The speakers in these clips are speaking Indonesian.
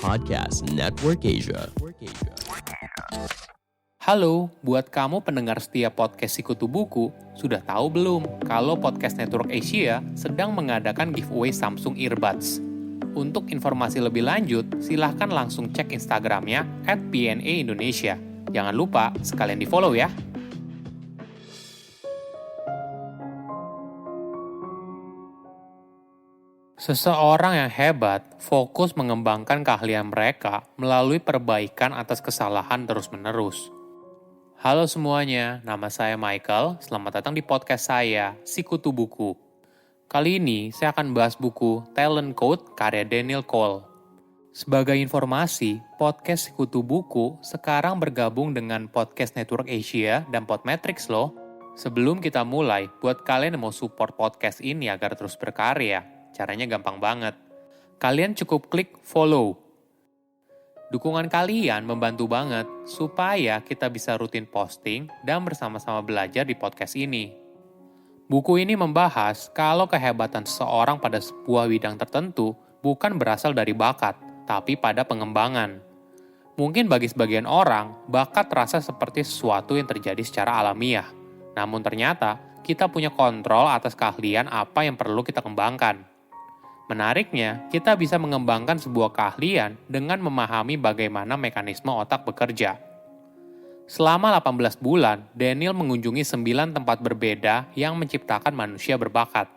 Podcast Network Asia. Halo, buat kamu pendengar setia podcast Sikutu Buku, sudah tahu belum kalau Podcast Network Asia sedang mengadakan giveaway Samsung Earbuds? Untuk informasi lebih lanjut, silahkan langsung cek Instagramnya @pnaindonesia. Jangan lupa sekalian di-follow ya. Seseorang yang hebat fokus mengembangkan keahlian mereka melalui perbaikan atas kesalahan terus-menerus. Halo semuanya, nama saya Michael. Selamat datang di podcast saya, Sikutu Buku. Kali ini saya akan bahas buku Talent Code karya Daniel Cole. Sebagai informasi, podcast Sikutu Buku sekarang bergabung dengan Podcast Network Asia dan Podmetrics loh. Sebelum kita mulai, buat kalian yang mau support podcast ini agar terus berkarya, caranya gampang banget. Kalian cukup klik follow. Dukungan kalian membantu banget supaya kita bisa rutin posting dan bersama-sama belajar di podcast ini. Buku ini membahas kalau kehebatan seseorang pada sebuah bidang tertentu bukan berasal dari bakat, tapi pada pengembangan. Mungkin bagi sebagian orang, bakat terasa seperti sesuatu yang terjadi secara alamiah. Namun ternyata, kita punya kontrol atas keahlian apa yang perlu kita kembangkan. Menariknya, kita bisa mengembangkan sebuah keahlian dengan memahami bagaimana mekanisme otak bekerja. Selama 18 bulan, Daniel mengunjungi 9 tempat berbeda yang menciptakan manusia berbakat.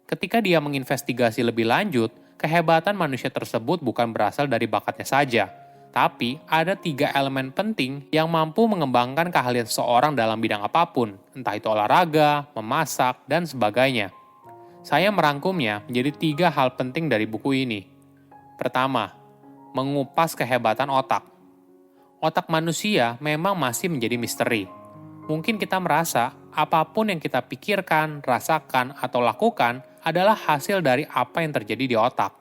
Ketika dia menginvestigasi lebih lanjut, kehebatan manusia tersebut bukan berasal dari bakatnya saja, tapi ada 3 elemen penting yang mampu mengembangkan keahlian seseorang dalam bidang apapun, entah itu olahraga, memasak, dan sebagainya. Saya merangkumnya menjadi 3 hal penting dari buku ini. Pertama, mengupas kehebatan otak. Otak manusia memang masih menjadi misteri. Mungkin kita merasa apapun yang kita pikirkan, rasakan, atau lakukan adalah hasil dari apa yang terjadi di otak.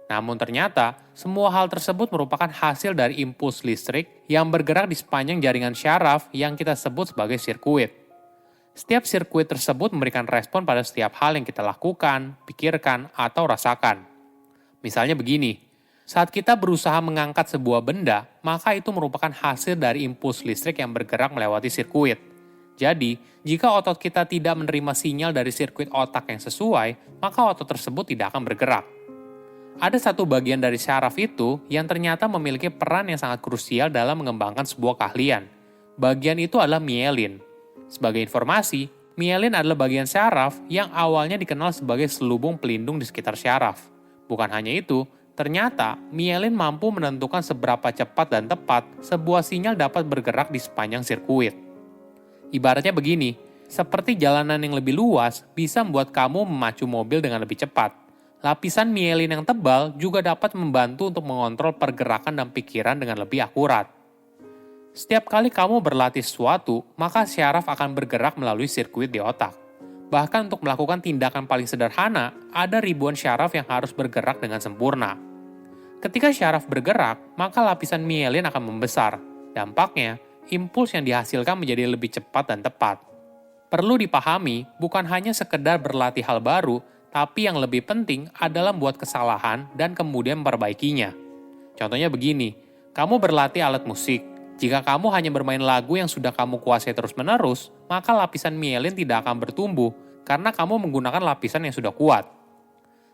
Namun ternyata, semua hal tersebut merupakan hasil dari impuls listrik yang bergerak di sepanjang jaringan syaraf yang kita sebut sebagai sirkuit. Setiap sirkuit tersebut memberikan respon pada setiap hal yang kita lakukan, pikirkan, atau rasakan. Misalnya begini, saat kita berusaha mengangkat sebuah benda, maka itu merupakan hasil dari impuls listrik yang bergerak melewati sirkuit. Jadi, jika otot kita tidak menerima sinyal dari sirkuit otak yang sesuai, maka otot tersebut tidak akan bergerak. Ada satu bagian dari syaraf itu yang ternyata memiliki peran yang sangat krusial dalam mengembangkan sebuah keahlian. Bagian itu adalah mielin. Sebagai informasi, mielin adalah bagian syaraf yang awalnya dikenal sebagai selubung pelindung di sekitar syaraf. Bukan hanya itu, ternyata mielin mampu menentukan seberapa cepat dan tepat sebuah sinyal dapat bergerak di sepanjang sirkuit. Ibaratnya begini, seperti jalanan yang lebih luas bisa membuat kamu memacu mobil dengan lebih cepat. Lapisan mielin yang tebal juga dapat membantu untuk mengontrol pergerakan dan pikiran dengan lebih akurat. Setiap kali kamu berlatih sesuatu, maka syaraf akan bergerak melalui sirkuit di otak. Bahkan untuk melakukan tindakan paling sederhana, ada ribuan syaraf yang harus bergerak dengan sempurna. Ketika syaraf bergerak, maka lapisan mielin akan membesar. Dampaknya, impuls yang dihasilkan menjadi lebih cepat dan tepat. Perlu dipahami, bukan hanya sekedar berlatih hal baru, tapi yang lebih penting adalah membuat kesalahan dan kemudian memperbaikinya. Contohnya begini, kamu berlatih alat musik. Jika kamu hanya bermain lagu yang sudah kamu kuasai terus-menerus, maka lapisan mielin tidak akan bertumbuh karena kamu menggunakan lapisan yang sudah kuat.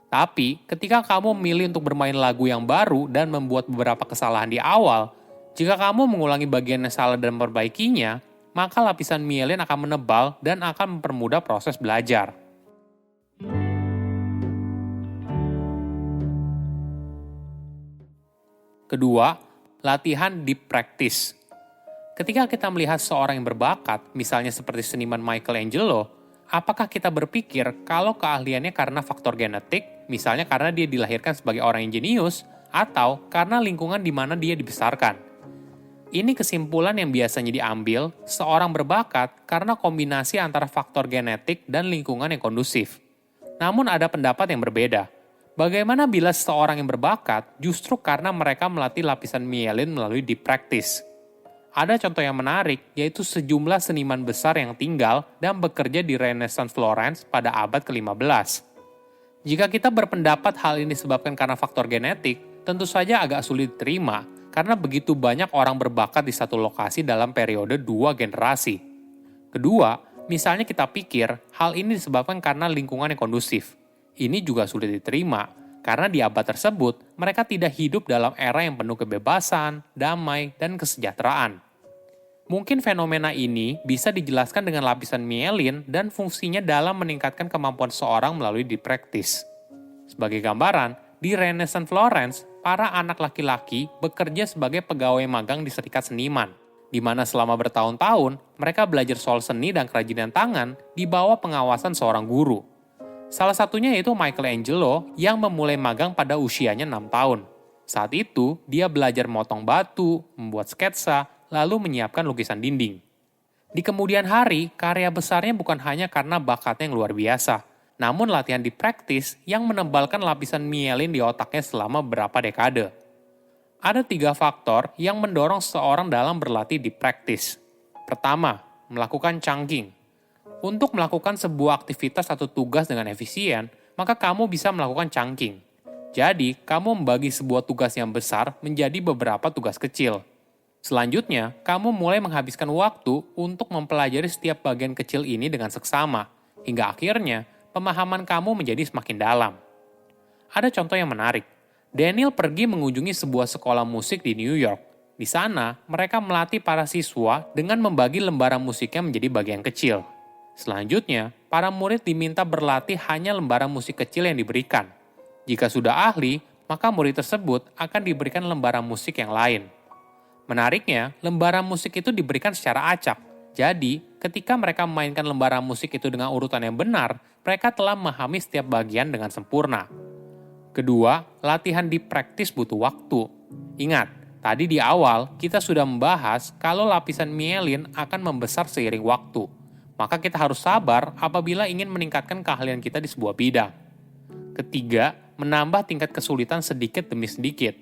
Tapi, ketika kamu memilih untuk bermain lagu yang baru dan membuat beberapa kesalahan di awal, jika kamu mengulangi bagian yang salah dan memperbaikinya, maka lapisan mielin akan menebal dan akan mempermudah proses belajar. Kedua, latihan deep practice. Ketika kita melihat seorang yang berbakat, misalnya seperti seniman Michelangelo, apakah kita berpikir kalau keahliannya karena faktor genetik, misalnya karena dia dilahirkan sebagai orang yang jenius, atau karena lingkungan di mana dia dibesarkan? Ini kesimpulan yang biasanya diambil seorang berbakat karena kombinasi antara faktor genetik dan lingkungan yang kondusif. Namun ada pendapat yang berbeda. Bagaimana bila seseorang yang berbakat justru karena mereka melatih lapisan mielin melalui deep practice? Ada contoh yang menarik, yaitu sejumlah seniman besar yang tinggal dan bekerja di Renaissance Florence pada abad ke-15. Jika kita berpendapat hal ini disebabkan karena faktor genetik, tentu saja agak sulit diterima karena begitu banyak orang berbakat di satu lokasi dalam periode 2 generasi. Kedua, misalnya kita pikir hal ini disebabkan karena lingkungan yang kondusif. Ini juga sulit diterima karena di abad tersebut mereka tidak hidup dalam era yang penuh kebebasan, damai, dan kesejahteraan. Mungkin fenomena ini bisa dijelaskan dengan lapisan mielin dan fungsinya dalam meningkatkan kemampuan seseorang melalui dipraktis. Sebagai gambaran, di Renaissance Florence, para anak laki-laki bekerja sebagai pegawai magang di serikat seniman, di mana selama bertahun-tahun mereka belajar soal seni dan kerajinan tangan di bawah pengawasan seorang guru. Salah satunya yaitu Michelangelo yang memulai magang pada usianya 6 tahun. Saat itu, dia belajar memotong batu, membuat sketsa, lalu menyiapkan lukisan dinding. Di kemudian hari, karya besarnya bukan hanya karena bakatnya yang luar biasa, namun latihan dipraktis yang menebalkan lapisan mielin di otaknya selama beberapa dekade. Ada 3 faktor yang mendorong seseorang dalam berlatih dipraktis. Pertama, melakukan chunking. Untuk melakukan sebuah aktivitas atau tugas dengan efisien, maka kamu bisa melakukan chunking. Jadi, kamu membagi sebuah tugas yang besar menjadi beberapa tugas kecil. Selanjutnya, kamu mulai menghabiskan waktu untuk mempelajari setiap bagian kecil ini dengan seksama, hingga akhirnya pemahaman kamu menjadi semakin dalam. Ada contoh yang menarik. Daniel pergi mengunjungi sebuah sekolah musik di New York. Di sana, mereka melatih para siswa dengan membagi lembaran musiknya menjadi bagian kecil. Selanjutnya, para murid diminta berlatih hanya lembaran musik kecil yang diberikan. Jika sudah ahli, maka murid tersebut akan diberikan lembaran musik yang lain. Menariknya, lembaran musik itu diberikan secara acak. Jadi, ketika mereka memainkan lembaran musik itu dengan urutan yang benar, mereka telah memahami setiap bagian dengan sempurna. Kedua, latihan dipraktis butuh waktu. Ingat, tadi di awal kita sudah membahas kalau lapisan mielin akan membesar seiring waktu. Maka kita harus sabar apabila ingin meningkatkan keahlian kita di sebuah bidang. Ketiga, menambah tingkat kesulitan sedikit demi sedikit.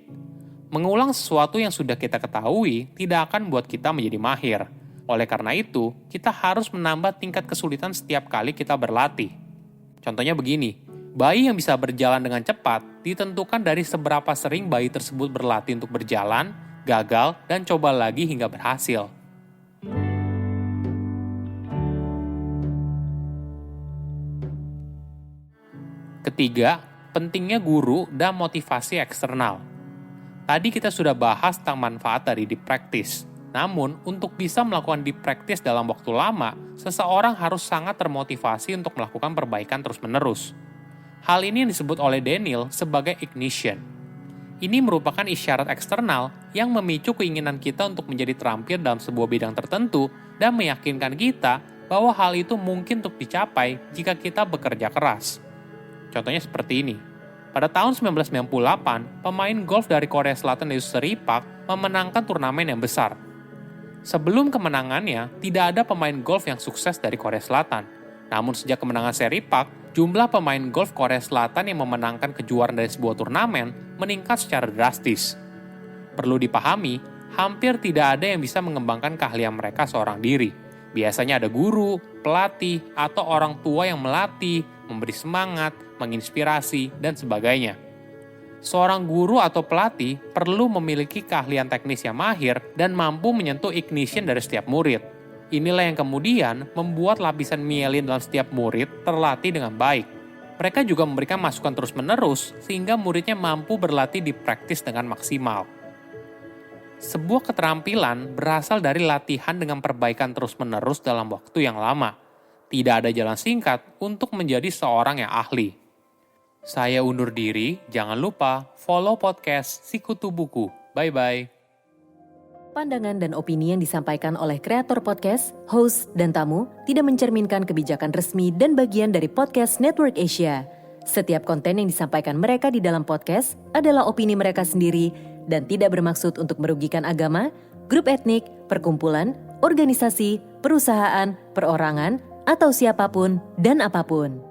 Mengulang sesuatu yang sudah kita ketahui tidak akan membuat kita menjadi mahir. Oleh karena itu, kita harus menambah tingkat kesulitan setiap kali kita berlatih. Contohnya begini, bayi yang bisa berjalan dengan cepat ditentukan dari seberapa sering bayi tersebut berlatih untuk berjalan, gagal, dan coba lagi hingga berhasil. Ketiga, pentingnya guru dan motivasi eksternal. Tadi kita sudah bahas tentang manfaat dari dipraktis. Namun, untuk bisa melakukan dipraktis dalam waktu lama, seseorang harus sangat termotivasi untuk melakukan perbaikan terus-menerus. Hal ini disebut oleh Daniel sebagai ignition. Ini merupakan isyarat eksternal yang memicu keinginan kita untuk menjadi terampil dalam sebuah bidang tertentu dan meyakinkan kita bahwa hal itu mungkin untuk dicapai jika kita bekerja keras. Contohnya seperti ini. Pada tahun 1998, pemain golf dari Korea Selatan yaitu Seri Park memenangkan turnamen yang besar. Sebelum kemenangannya, tidak ada pemain golf yang sukses dari Korea Selatan. Namun sejak kemenangan Seri Park, jumlah pemain golf Korea Selatan yang memenangkan kejuaraan dari sebuah turnamen meningkat secara drastis. Perlu dipahami, hampir tidak ada yang bisa mengembangkan keahlian mereka seorang diri. Biasanya ada guru, pelatih, atau orang tua yang melatih, memberi semangat, menginspirasi, dan sebagainya. Seorang guru atau pelatih perlu memiliki keahlian teknis yang mahir dan mampu menyentuh ignition dari setiap murid. Inilah yang kemudian membuat lapisan mielin dalam setiap murid terlatih dengan baik. Mereka juga memberikan masukan terus-menerus sehingga muridnya mampu berlatih di praktis dengan maksimal. Sebuah keterampilan berasal dari latihan dengan perbaikan terus-menerus dalam waktu yang lama. Tidak ada jalan singkat untuk menjadi seorang yang ahli. Saya undur diri, jangan lupa follow podcast Sikutu Buku. Bye-bye. Pandangan dan opini yang disampaikan oleh kreator podcast, host, dan tamu tidak mencerminkan kebijakan resmi dan bagian dari Podcast Network Asia. Setiap konten yang disampaikan mereka di dalam podcast adalah opini mereka sendiri dan tidak bermaksud untuk merugikan agama, grup etnik, perkumpulan, organisasi, perusahaan, perorangan, atau siapapun dan apapun.